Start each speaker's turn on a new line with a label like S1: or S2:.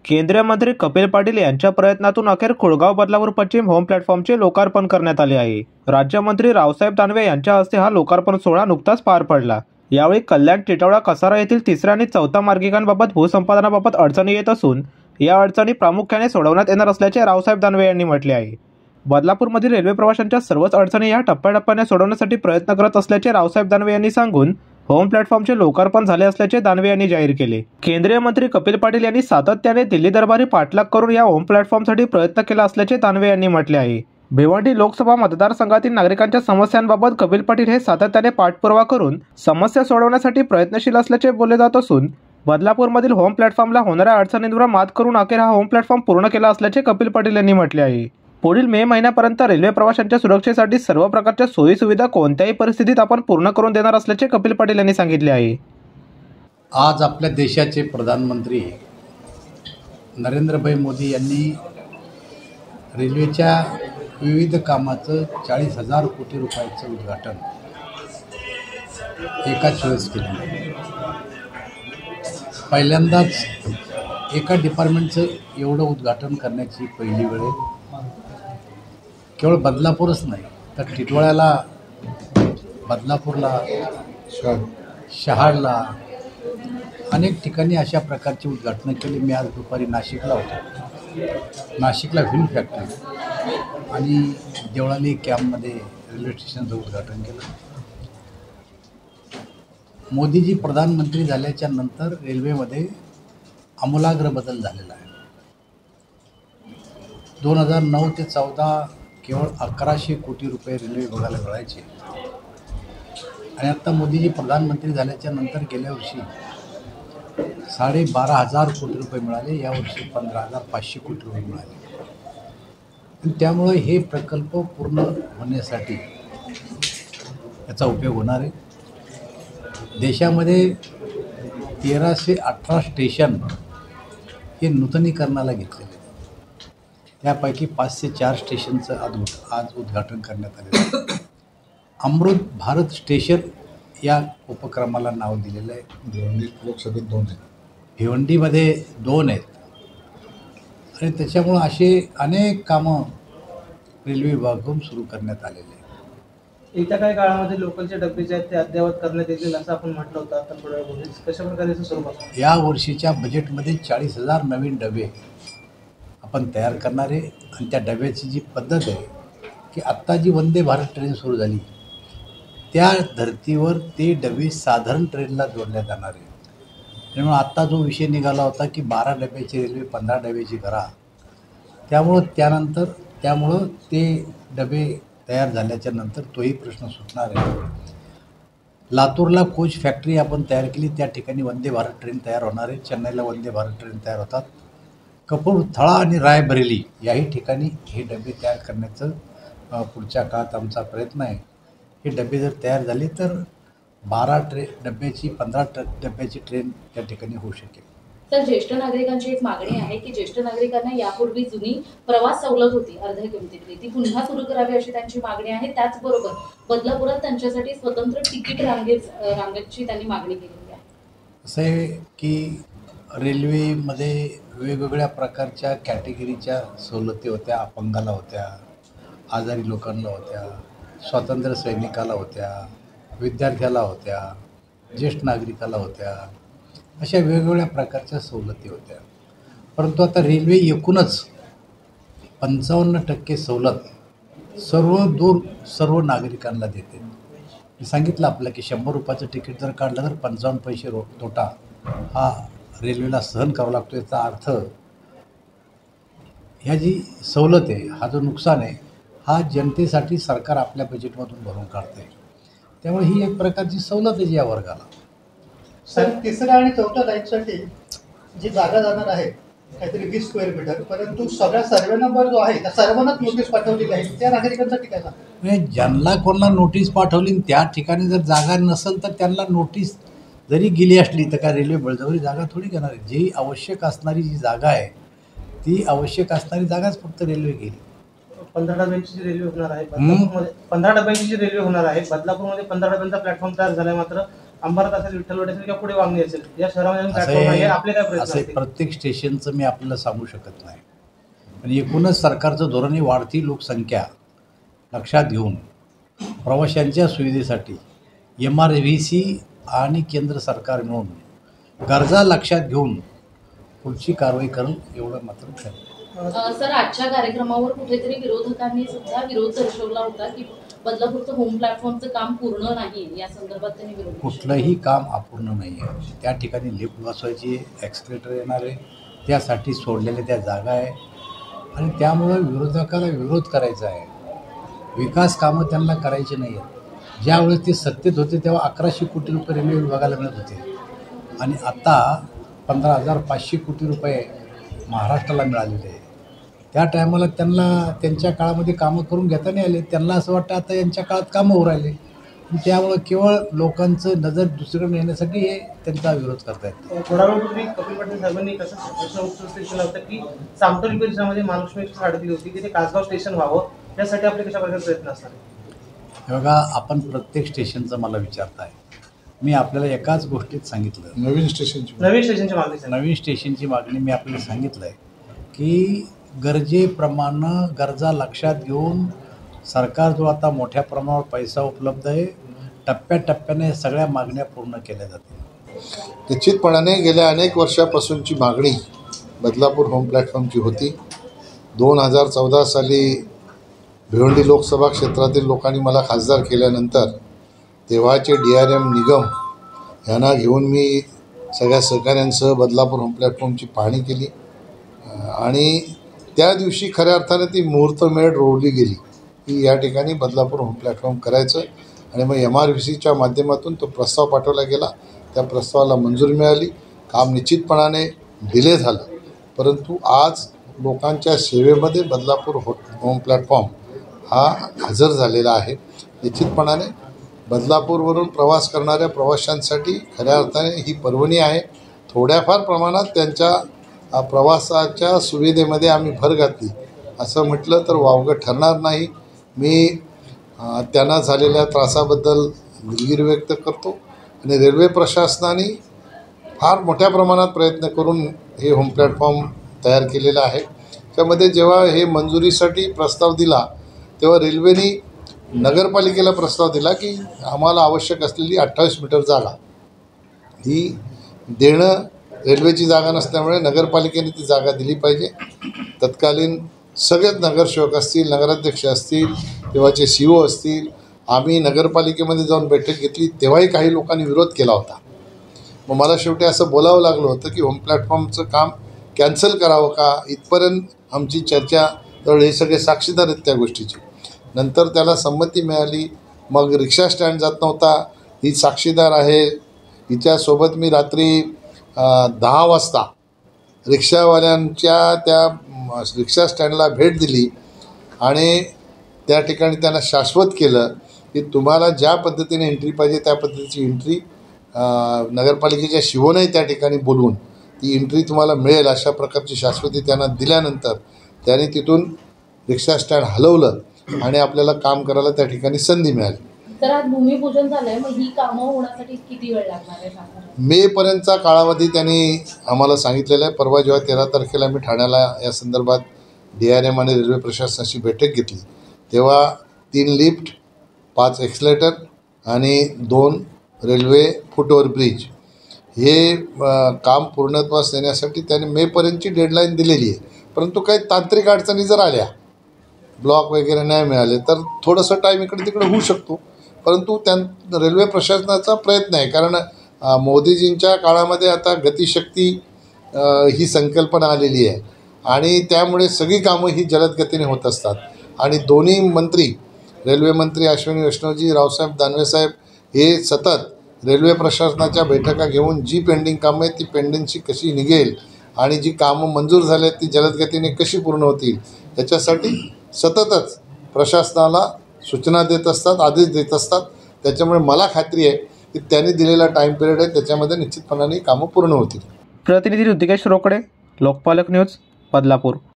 S1: केंद्रीय मंत्री कपिल पाटील यांच्या प्रयत्नातून अखेर कुळगाव बदलापूर पश्चिम होम प्लॅटफॉर्मचे लोकार्पण करण्यात आले आहे। राज्यमंत्री रावसाहेब दानवे यांच्या हस्ते हा लोकार्पण सोहळा नुकताच पार पडला। यावेळी कल्याण टिटवाळा कसारा येथील तिसऱ्या आणि चौथ्या मार्गिकांबाबत भूसंपादनाबाबत अडचणी येत असून या अडचणी प्रामुख्याने सोडवण्यात येणार असल्याचे रावसाहेब दानवे यांनी म्हटले आहे। बदलापूरमधील रेल्वे प्रवाशांच्या सर्वच अडचणी या टप्प्याटप्प्याने सोडवण्यासाठी प्रयत्न करत असल्याचे रावसाहेब दानवे यांनी सांगून होम प्लॅटफॉर्मचे लोकार्पण झाले असल्याचे दानवे यांनी जाहीर केले। केंद्रीय मंत्री कपिल पाटील यांनी सातत्याने दिल्ली दरबारी पाठलाग करून या होम प्लॅटफॉर्मसाठी प्रयत्न केला असल्याचे दानवे यांनी म्हटले आहे। भिवंडी लोकसभा मतदारसंघातील नागरिकांच्या समस्यांबाबत कपिल पाटील हे सातत्याने पाठपुरावा करून समस्या सोडवण्यासाठी प्रयत्नशील असल्याचे बोलले जात असून बदलापूरमधील होम प्लॅटफॉर्मला होणाऱ्या अडचणींवर मात करून अखेर हा होम प्लॅटफॉर्म पूर्ण केला असल्याचे कपिल पाटील यांनी म्हटले आहे। पुढील मे महिन्यापर्यंत रेल्वे प्रवाशांच्या सुरक्षेसाठी सर्व प्रकारच्या सोयी सुविधा कोणत्याही परिस्थितीत आपण पूर्ण करून देणार असल्याचे कपिल पाटील यांनी सांगितले आहे।
S2: आज आपल्या देशाचे प्रधानमंत्री नरेंद्रभाई मोदी यांनी रेल्वेच्या विविध कामाचं 40,000 कोटी रुपयाचं उद्घाटन एकाच वेळेस केलं। पहिल्यांदाच एका डिपार्टमेंटचं एवढं उद्घाटन करण्याची पहिली वेळ आहे। केवळ बदलापूरच नाही तर टिटवाळ्याला, बदलापूरला, शहाडला अनेक ठिकाणी अशा प्रकारची उद्घाटनं केली। मी आज दुपारी नाशिकला होतो। नाशिकला व्हील फॅक्टरी आणि देवळाली कॅम्पमध्ये रेल्वे स्टेशनचं उद्घाटन केलं। मोदीजी प्रधानमंत्री झाल्याच्या नंतर रेल्वेमध्ये आमूलाग्र बदल झालेला आहे। 2009 ते 14 केवळ 1100 कोटी रुपये रेल्वे विभागाला मिळायचे आणि आता मोदीजी प्रधानमंत्री झाल्याच्या नंतर गेल्या वर्षी 12,500 कोटी रुपये मिळाले। यावर्षी 15,500 कोटी रुपये मिळाले आणि त्यामुळे हे प्रकल्प पूर्ण होण्यासाठी याचा उपयोग होणार आहे। देशामध्ये 1318 स्टेशन हे नूतनीकरणाला घेतलेले आहेत। त्यापैकी 5 ते 4 स्टेशनचं आज उद्घाटन करण्यात आलेलं आहे। अमृत भारत स्टेशन या उपक्रमाला नाव दिलेलं आहे।
S3: भिवंडी लोकसभेत 2 आहेत,
S2: भिवंडीमध्ये 2 आहेत आणि त्याच्यामुळं असे अनेक कामं रेल्वे विभागाकडून सुरू करण्यात आलेले आहेत।
S4: येत्या काही काळामध्ये लोकलचे डबे जे आहेत ते अद्ययावत करण्यात येतील असं आपण म्हटलं होतं। आता थोड्या वेळापूर्वी कशा प्रकारे स्वरूपात
S2: या वर्षीच्या बजेटमध्ये 40,000 नवीन डबे आपण तयार करणार आहे आणि त्या डब्याची जी पद्धत आहे की आत्ता जी वंदे भारत ट्रेन सुरू झाली त्या धर्तीवर ते डबे साधारण ट्रेनला जोडल्या जाणार आहे। त्यामुळे आत्ता जो विषय निघाला होता की 12 डब्याची रेल्वे 15 डब्याची करा, त्यामुळं ते डबे तयार झाल्याच्या नंतर तोही प्रश्न सुटणार आहे। लातूरला कोच फॅक्टरी आपण तयार केली, त्या ठिकाणी वंदे भारत ट्रेन तयार होणार आहे। चेन्नईला वंदे भारत ट्रेन तयार होतात। कपूरथळा आणि रायबरेली याही ठिकाणी हे डबे तयार करण्याचं पुढच्या काळात आमचा प्रयत्न आहे। हे डबे जर तयार झाले तर 12 डब्याची 15 डब्याची ट्रेन त्या ठिकाणी होऊ शकेल।
S5: तर ज्येष्ठ नागरिकांची एक मागणी आहे की ज्येष्ठ नागरिकांना यापूर्वी जुनी प्रवास सवलत होती अर्ध्या किमतीतली, ती पुन्हा सुरू करावी अशी त्यांची मागणी आहे। त्याचबरोबर बदलापुरात त्यांच्यासाठी स्वतंत्र तिकीट रांगेची त्यांनी मागणी केलेली आहे।
S2: असं आहे की रेल्वेमध्ये वेगवेगळ्या प्रकारच्या कॅटेगरीच्या सवलती होत्या। अपंगाला होत्या, आजारी लोकांना होत्या, स्वातंत्र्य सैनिकाला होत्या, विद्यार्थ्याला होत्या, ज्येष्ठ नागरिकाला होत्या, अशा वेगवेगळ्या प्रकारच्या सवलती होत्या। परंतु आता रेल्वे एकूणच 55% सवलत सर्व नागरिकांना देते। मी सांगितलं आपलं की 100 रुपयाचं तिकीट जर काढलं तर 55 पैसे तोटा हा रेल्वेला सहन करावा लागतो। याचा अर्थ ह्या जी सवलत आहे, हा जो नुकसान आहे, हा जनतेसाठी सरकार आपल्या बजेटमधून भरून काढते। त्यामुळे ही एक प्रकारची सवलत आहे जी या वर्गाला।
S6: सर, तिसऱ्या आणि चौथ्या लाईनसाठी जी जागा जाणार आहे काहीतरी 20 स्क्वेअर मीटर, परंतु सगळ्या सर्वे नंबर जो आहे त्या सर्वांनाच नोटीस पाठवलेली आहे, त्या नागरिकांसाठी काय सांगा?
S2: म्हणजे ज्यांना कोणाला नोटीस पाठवली त्या ठिकाणी जर जागा नसेल तर त्यांना नोटीस जरी गेली असली तर काय रेल्वे बळजबरी जागा थोडी घेणार आहे। जी आवश्यक असणारी जी जागा आहे ती आवश्यक असणारी जागाच फक्त रेल्वे घेईल।
S4: 15 डब्यांची जी रेल्वे होणार आहे बदलापूरमध्ये, 15 डब्यांची जी रेल्वे होणार आहे बदलापूरमध्ये 15 डब्यांचा प्लॅटफॉर्म तयार झाला, मात्र अंबरनाथ असेल, विठ्ठलवाडी असेल किंवा पुढे वांगणी असेल, या शहरामध्ये प्लॅटफॉर्म आहे, आपले काय प्रयत्न
S2: असे
S4: असतील?
S2: प्रत्येक स्टेशनचं मी आपल्याला सांगू शकत नाही, पण एकूणच सरकारचं धोरण ही वाढती लोकसंख्या लक्षात घेऊन प्रवाशांच्या सुविधेसाठी MRVC आणि केंद्र सरकार मिळून गरजा लक्षात घेऊन पुढची कारवाई करेल एवढं मात्र ठरलं.
S5: सर, आजच्या कार्यक्रमावर कुठेतरी विरोधकांनी सुद्धा विरोध दर्शवला होता की बदलापूरचं होम प्लॅटफॉर्मचं काम पूर्ण नाही, या संदर्भात त्यांनी विरोध केला.
S2: कुठलंही काम अपूर्ण नाही आहे. त्या ठिकाणी लिफ्ट बसवायची, ॲक्सिलेटर येणार आहे, त्यासाठी सोडलेल्या त्या जागा आहे आणि त्यामुळं विरोधकाला विरोध करायचा आहे. विकास कामं त्यांना करायची नाही आहेत. ज्यावेळेस ते सत्तेत होते तेव्हा 1100 कोटी रुपये रेल्वे विभागाला मिळत होते आणि आता 15,500 कोटी रुपये महाराष्ट्राला मिळालेले आहे. त्या टायमाला त्यांना त्यांच्या काळामध्ये कामं करून घेता नाही आले. त्यांना असं वाटतं आता यांच्या काळात कामं होऊ राहिले, त्यामुळं केवळ लोकांचं नजर दुसरीकडे नेण्यासाठी हे त्यांचा विरोध करतायत.
S4: थोडा वेळपूर्वी कपिल पाटील साहेबांनी कसं प्रश्न उपस्थित केला होता की सामटोली परिसरामध्ये महालक्ष्मी साडी दिली होती की ते कासगाव स्टेशन व्हावं, यासाठी आपले कशा प्रकारे प्रयत्न असणार?
S2: हे बघा, आपण प्रत्येक स्टेशनचं मला विचारताय. मी आपल्याला एकाच गोष्टीत सांगितलं,
S3: नवीन स्टेशनची
S2: नवीन स्टेशनची मागणी मी आपल्याला सांगितलं आहे की गरजेप्रमाणे गरजा लक्षात घेऊन सरकारजवळ आता मोठ्या प्रमाणावर पैसा उपलब्ध आहे. टप्प्याटप्प्याने सगळ्या मागण्या पूर्ण केल्या जातील.
S3: निश्चितपणाने गेल्या अनेक वर्षापासूनची मागणी बदलापूर होम प्लॅटफॉर्मची होती. 2014 साली भिवंडी लोकसभा क्षेत्रातील लोकांनी मला खासदार केल्यानंतर तेव्हाचे DRM निगम यांना घेऊन मी सगळ्या सहकाऱ्यांसह बदलापूर होम प्लॅटफॉर्मची पाहणी केली आणि त्या दिवशी खऱ्या अर्थाने ती मुहूर्तमेढ रोवली गेली की या ठिकाणी बदलापूर होम प्लॅटफॉर्म करायचं आणि मग MRVCच्या माध्यमातून तो प्रस्ताव पाठवला गेला. त्या प्रस्तावाला मंजुरी मिळाली. काम निश्चितपणाने डिले झालं, परंतु आज लोकांच्या सेवेमध्ये बदलापूर होम प्लॅटफॉर्म हा हजर झालेला आहे. निश्चितपणाने बदलापूरवरून प्रवास करणाऱ्या प्रवाशांसाठी खऱ्या अर्थाने ही पर्वणी आहे. थोड्याफार प्रमाणात त्यांच्या प्रवासाच्या सुविधेमध्ये आम्ही भर घातली असं म्हटलं तर वावगं ठरणार नाही. मी त्यांना झालेल्या त्रासाबद्दल दिलगिरी व्यक्त करतो आणि रेल्वे प्रशासनाने फार मोठ्या प्रमाणात प्रयत्न करून हे होम प्लॅटफॉर्म तयार केलेलं आहे. त्यामध्ये जेव्हा हे मंजुरीसाठी प्रस्ताव दिला तेव्हा रेल्वेने नगरपालिकेला प्रस्ताव दिला की आम्हाला आवश्यक असलेली 28 मीटर जागा ही देणं रेल्वेची जागा नसल्यामुळे नगरपालिकेने ती जागा दिली पाहिजे. तत्कालीन सगळेच नगरसेवक असतील, नगराध्यक्ष असतील, तेव्हाचे CO असतील, आम्ही नगरपालिकेमध्ये जाऊन बैठक घेतली तेव्हाही काही लोकांनी विरोध केला होता. मग मला शेवटी असं बोलावं लागलं होतं की होम प्लॅटफॉर्मचं काम कॅन्सल करावं का, इथपर्यंत आमची चर्चा, तर हे सगळे साक्षीदार आहेत त्या गोष्टीचे. नंतर त्याला संमती मिळाली. मग रिक्षा स्टँड जात नव्हता, ही साक्षीदार आहे. हिच्यासोबत मी रात्री 10 वाजता रिक्षावाल्यांच्या त्या रिक्षा स्टँडला भेट दिली आणि त्या ठिकाणी त्यांना शाश्वत केलं की तुम्हाला ज्या पद्धतीने एंट्री पाहिजे त्या पद्धतीची एंट्री नगरपालिकेच्या शिवोनही त्या ठिकाणी बोलवून ती एंट्री तुम्हाला मिळेल अशा प्रकारची शाश्वती त्यांना दिल्यानंतर त्यांनी तिथून रिक्षा स्टँड हलवलं आणि आपल्याला काम करायला त्या ठिकाणी संधी मिळाली.
S5: तर आज भूमिपूजन झालंय, मग ही कामं होण्यासाठी किती वेळ लागणार आहे साधारण?
S3: मे पर्यंतचा कालावधी त्यांनी आम्हाला सांगितलेला आहे. परवा जेव्हा 13 तारखेला मी ठाण्याला या संदर्भात DRM आणि रेल्वे प्रशासनाची बैठक घेतली तेव्हा 3 लिफ्ट, 5 एक्सलेटर आणि 2 रेल्वे फुटओव्हर ब्रिज हे काम पूर्णत्वास नेण्यासाठी त्यांनी मेपर्यंतची डेडलाईन दिलेली आहे. परंतु काही तांत्रिक अडचणी जर आल्या, ब्लॉक वगैरे नाही मिळाले तर थोडंसं टाईम इकडे तिकडे होऊ शकतो. परंतु रेल्वे प्रशासनाचा प्रयत्न आहे, कारण मोदीजींच्या काळामध्ये आता गतिशक्ती ही संकल्पना आलेली आहे आणि त्यामुळे सगळी कामं ही जलद गतीने होत असतात. आणि दोन्ही मंत्री, रेल्वे मंत्री अश्विनी वैष्णवजी, रावसाहेब दानवे साहेब हे सतत रेल्वे प्रशासनाच्या बैठका घेऊन जी पेंडिंग कामं आहेत ती पेंडिंगची कशी निघेल आणि जी कामं मंजूर झाली आहेत ती जलद गतीने कशी पूर्ण होतील याच्यासाठी सततच प्रशासनाला सूचना देत असतात, आदेश देत असतात. त्याच्यामुळे मला खात्री आहे की त्यांनी दिलेला टाईम पिरियड आहे त्याच्यामध्ये निश्चितपणाने कामं पूर्ण होतील.
S1: प्रतिनिधी ऋतिकेश रोकडे, लोकपालक न्यूज, बदलापूर.